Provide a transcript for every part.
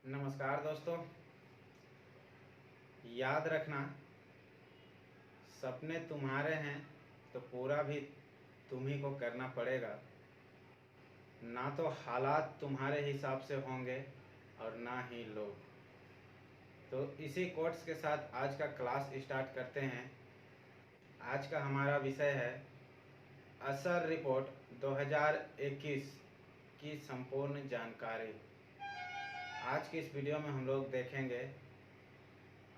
नमस्कार दोस्तों। याद रखना, सपने तुम्हारे हैं तो पूरा भी तुम्ही को करना पड़ेगा। ना तो हालात तुम्हारे हिसाब से होंगे और ना ही लोग। तो इसी कोट्स के साथ आज का क्लास स्टार्ट करते हैं। आज का हमारा विषय है असर रिपोर्ट 2021 की संपूर्ण जानकारी। आज की इस वीडियो में हम लोग देखेंगे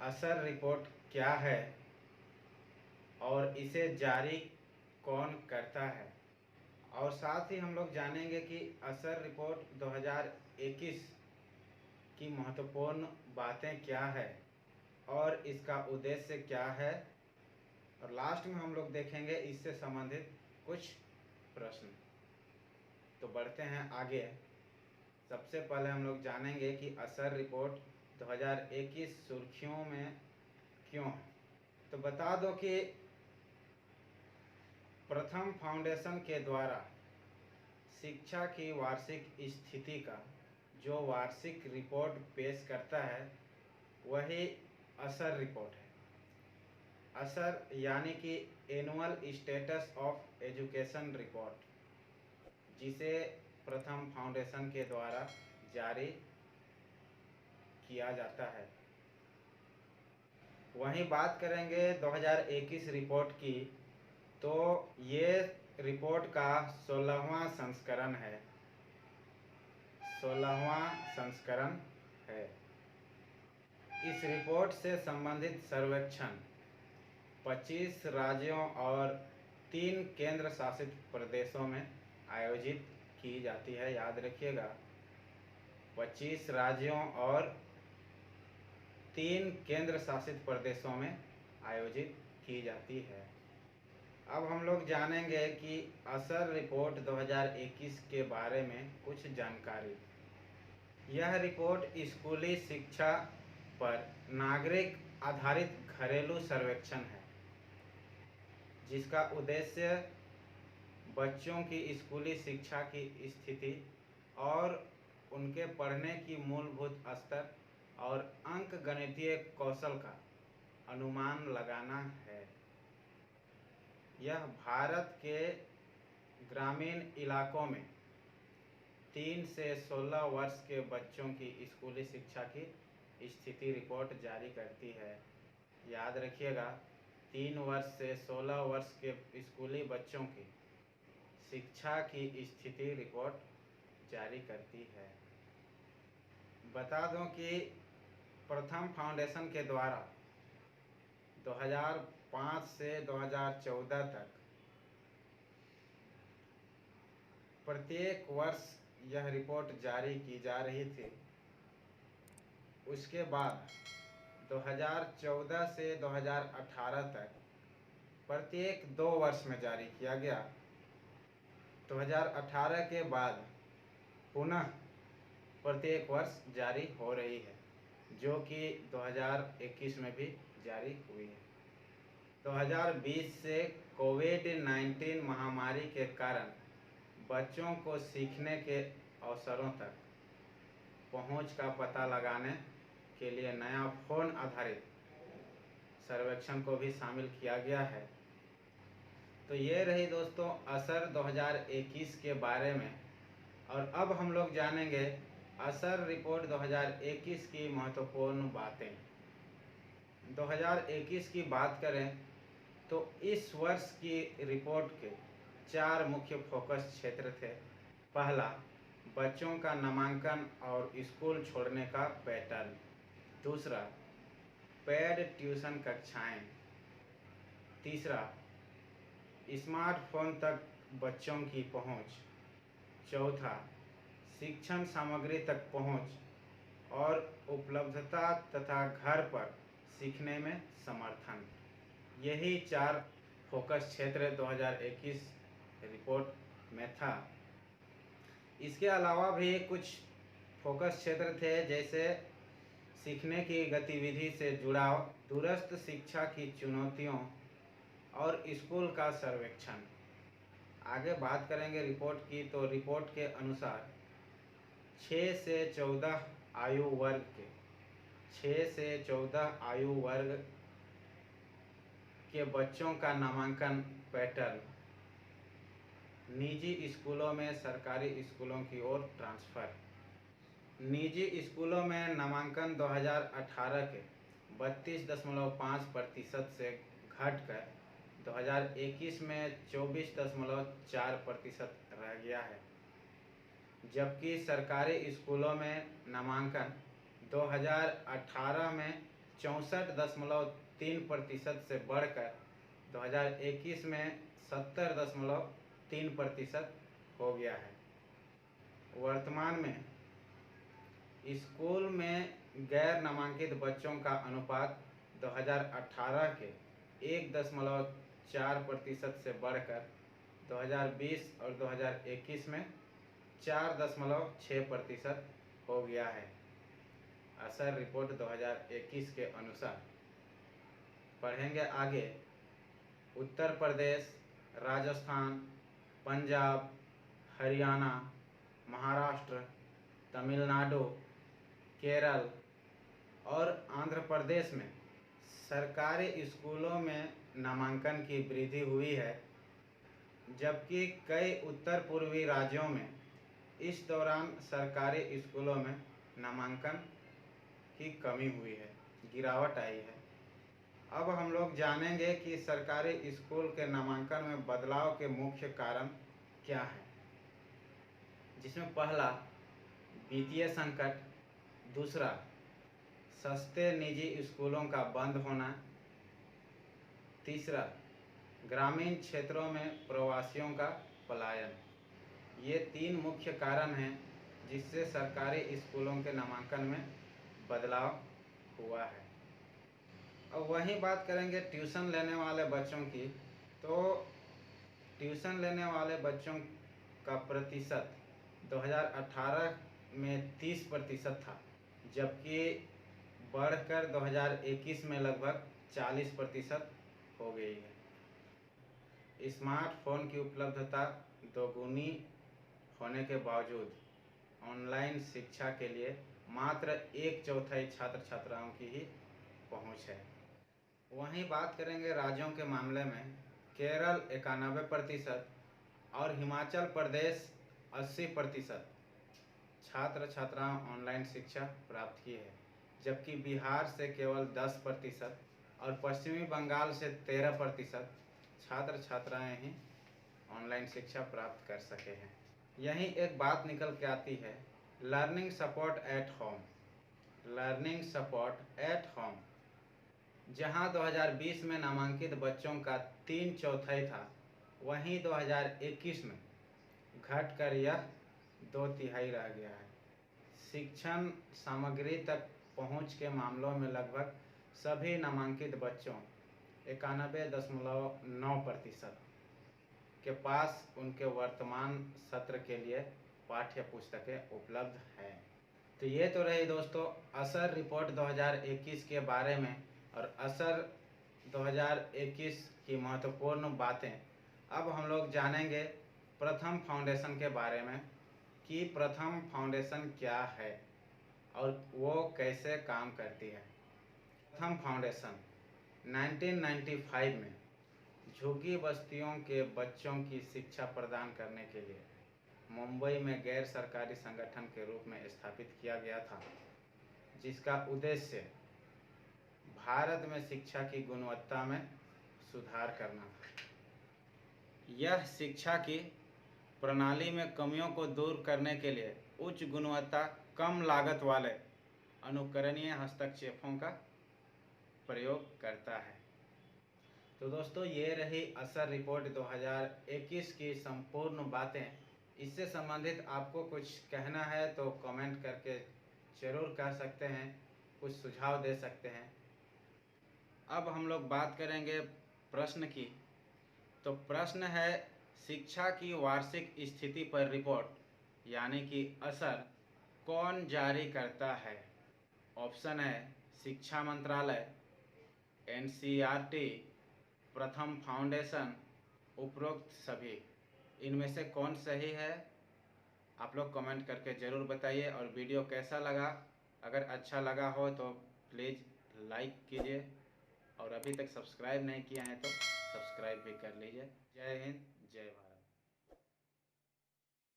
असर रिपोर्ट क्या है और इसे जारी कौन करता है, और साथ ही हम लोग जानेंगे कि असर रिपोर्ट 2021 की महत्वपूर्ण बातें क्या है और इसका उद्देश्य क्या है, और लास्ट में हम लोग देखेंगे इससे संबंधित कुछ प्रश्न। तो बढ़ते हैं आगे। सबसे पहले हम लोग जानेंगे कि असर रिपोर्ट 2021 सुर्खियों में क्यों है। तो बता दो कि प्रथम फाउंडेशन के द्वारा शिक्षा की वार्षिक स्थिति का जो वार्षिक रिपोर्ट पेश करता है वही असर रिपोर्ट है। असर यानी कि annual status of education report, जिसे प्रथम फाउंडेशन के द्वारा जारी किया जाता है। वहीं बात करेंगे 2021 रिपोर्ट की, तो ये रिपोर्ट का 16वां संस्करण है। 16वां संस्करण है। इस रिपोर्ट से संबंधित सर्वेक्षण 25 राज्यों और 3 केंद्र शासित प्रदेशों में आयोजित की जाती है। याद रखिएगा, 25 राज्यों और 3 केंद्र शासित प्रदेशों में आयोजित की जाती है। अब हम लोग जानेंगे कि असर रिपोर्ट 2021 के बारे में कुछ जानकारी। यह रिपोर्ट स्कूली शिक्षा पर नागरिक आधारित घरेलू सर्वेक्षण है, जिसका उद्देश्य बच्चों की स्कूली शिक्षा की स्थिति और उनके पढ़ने की मूलभूत स्तर और अंकगणितीय कौशल का अनुमान लगाना है। यह भारत के ग्रामीण इलाकों में 3 से 16 वर्ष के बच्चों की स्कूली शिक्षा की स्थिति रिपोर्ट जारी करती है। याद रखिएगा, 3 वर्ष से 16 वर्ष के स्कूली बच्चों की शिक्षा की स्थिति रिपोर्ट जारी करती है। बता दूं कि प्रथम फाउंडेशन के द्वारा 2005 से 2014 तक प्रत्येक वर्ष यह रिपोर्ट जारी की जा रही थी। उसके बाद 2014 से 2018 तक प्रत्येक 2 वर्ष में जारी किया गया। 2018 के बाद पुनः प्रत्येक वर्ष जारी हो रही है, जो कि 2021 में भी जारी हुई है। 2020 से कोविड-19 महामारी के कारण बच्चों को सीखने के अवसरों तक पहुंच का पता लगाने के लिए नया फोन आधारित सर्वेक्षण को भी शामिल किया गया है। तो ये रही दोस्तों असर 2021 के बारे में। और अब हम लोग जानेंगे असर रिपोर्ट 2021 की महत्वपूर्ण बातें। 2021 की बात करें तो इस वर्ष की रिपोर्ट के 4 मुख्य फोकस क्षेत्र थे। पहला, बच्चों का नामांकन और स्कूल छोड़ने का पैटर्न। दूसरा, पेड ट्यूशन कक्षाएं। तीसरा, स्मार्टफोन तक बच्चों की पहुंच। चौथा, शिक्षण सामग्री तक पहुंच और उपलब्धता तथा घर पर सीखने में समर्थन। यही 4 फोकस क्षेत्र 2021 रिपोर्ट में था। इसके अलावा भी कुछ फोकस क्षेत्र थे, जैसे सीखने की गतिविधि से जुड़ाव, दूरस्थ शिक्षा की चुनौतियों और स्कूल का सर्वेक्षण। आगे बात करेंगे रिपोर्ट की। तो रिपोर्ट के अनुसार 6 से 14 आयु वर्ग के 6 से 14 आयु वर्ग के बच्चों का नामांकन पैटर्न निजी स्कूलों में सरकारी स्कूलों की ओर ट्रांसफ़र। निजी स्कूलों में नामांकन 2018 के 32.5% से घटकर 2021 में 24.4% रह गया है, जबकि सरकारी स्कूलों में नामांकन 2018 में 64.3% से बढ़कर 2021 में 70.3% हो गया है। वर्तमान में स्कूल में गैर नामांकित बच्चों का अनुपात 2018 के 1.4% से बढ़कर 2020 और 2021 में 4.6% हो गया है। असर रिपोर्ट 2021 के अनुसार। पढ़ेंगे आगे। उत्तर प्रदेश, राजस्थान, पंजाब, हरियाणा, महाराष्ट्र, तमिलनाडु, केरल और आंध्र प्रदेश में सरकारी स्कूलों में नामांकन की वृद्धि हुई है, जबकि कई उत्तर पूर्वी राज्यों में इस दौरान सरकारी स्कूलों में नामांकन की कमी हुई है, गिरावट आई है। अब हम लोग जानेंगे कि सरकारी स्कूल के नामांकन में बदलाव के मुख्य कारण क्या हैं, जिसमें पहला वित्तीय संकट, दूसरा सस्ते निजी स्कूलों का बंद होना, तीसरा ग्रामीण क्षेत्रों में प्रवासियों का पलायन। ये 3 मुख्य कारण हैं जिससे सरकारी स्कूलों के नामांकन में बदलाव हुआ है। अब वहीं बात करेंगे ट्यूशन लेने वाले बच्चों की, तो ट्यूशन लेने वाले बच्चों का प्रतिशत 2018 में 30% था, जबकि बढ़कर 2021 में लगभग 40% हो गई है। स्मार्टफोन की उपलब्धता दोगुनी होने के बावजूद ऑनलाइन शिक्षा के लिए मात्र 1/4 छात्र छात्राओं की ही पहुंच है। वहीं बात करेंगे राज्यों के मामले में, केरल 91% और हिमाचल प्रदेश 80% छात्र छात्राओं ऑनलाइन शिक्षा प्राप्त की है, जबकि बिहार से केवल 10% और पश्चिमी बंगाल से 13% छात्र छात्राएं ही ऑनलाइन शिक्षा प्राप्त कर सके हैं। यहीं एक बात निकल के आती है, learning support at home. Learning support at home जहां 2020 में नामांकित बच्चों का 3/4 था, वहीं 2021 में घटकर यह 2/3 रह गया है। शिक्षण सामग्री तक पहुंच के मामलों में लगभग सभी नामांकित बच्चों 91.9% के पास उनके वर्तमान सत्र के लिए पाठ्य पुस्तकें उपलब्ध हैं। तो ये तो रही दोस्तों असर रिपोर्ट 2021 के बारे में और असर 2021 की महत्वपूर्ण बातें। अब हम लोग जानेंगे प्रथम फाउंडेशन के बारे में कि प्रथम फाउंडेशन क्या है और वो कैसे काम करती है। प्रथम फाउंडेशन 1995 में झुग्गी बस्तियों के बच्चों की शिक्षा प्रदान करने के लिए मुंबई में गैर सरकारी संगठन के रूप में स्थापित किया गया था, जिसका उद्देश्य भारत में शिक्षा की गुणवत्ता में सुधार करना था। यह शिक्षा की प्रणाली में कमियों को दूर करने के लिए उच्च गुणवत्ता, कम लागत वाले अनुकरणीय हस्तक्षेपों का प्रयोग करता है। तो दोस्तों ये रही असर रिपोर्ट 2021 की संपूर्ण बातें। इससे संबंधित आपको कुछ कहना है तो कमेंट करके ज़रूर कह सकते हैं, कुछ सुझाव दे सकते हैं। अब हम लोग बात करेंगे प्रश्न की। तो प्रश्न है, शिक्षा की वार्षिक स्थिति पर रिपोर्ट यानी कि असर कौन जारी करता है? ऑप्शन है शिक्षा मंत्रालय, NCERT, प्रथम फाउंडेशन, उपरोक्त सभी। इनमें से कौन सही है? आप लोग कमेंट करके ज़रूर बताइए। और वीडियो कैसा लगा, अगर अच्छा लगा हो तो प्लीज़ लाइक कीजिए, और अभी तक सब्सक्राइब नहीं किया है तो सब्सक्राइब भी कर लीजिए। जय हिंद, जय भारत।